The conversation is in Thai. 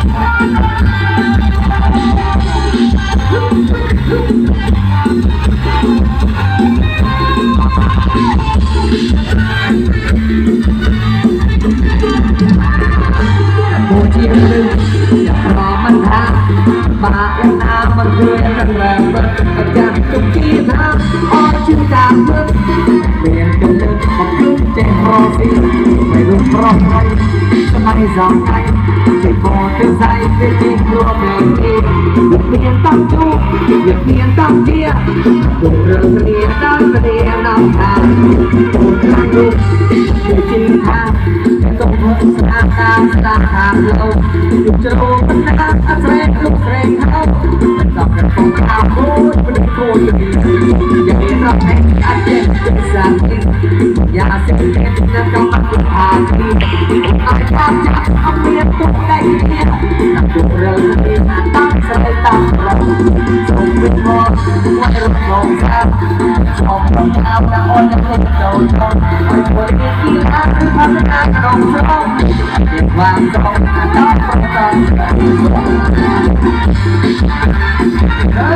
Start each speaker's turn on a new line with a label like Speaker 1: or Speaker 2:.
Speaker 1: ผู้ที่รึงอย่ารอมันทางมาเอ็นอามันเคยกันแบบเบิดจากทุกที่ทางอ้อชื่อจากเบิดเปลี่ยนกันเลยกับยุคเจนรอสิไม่รู้เพราะใครสมัยสองไทยใจพอจะใส่ไปจริงรัวแบบนี้อย่าเปลี่ยนตั้งจุกอย่าเปลี่ยนตั้งเดียดูเรื่องเรียนตั้งเรียนน้ำตาดูทางลุกดูจริงทางต้องเพิ่มสร้างตามสร้างทางเราอยู่จะรู้มันนะอัศเรศลูกเรงเขาต้องกันคงข้าวโคตรมันโคตรดีอย่าเรียนรับแห่งอาเจนเป็นสัตว์อย่าเสียเงินนะต้องมาเป็นภาคีเอาชอบจับเอาเมียตุกได้เมียดูเรื่องนี้ตั้งใจตั้งเราส่งเป็นพ่อไว้รถลงซ้ำชอบรองเท้าและอ่อนจะเป็นโจรชนไอ้คนที่กีฬาคือพัฒนาของเราเก็บวางตรงต้อง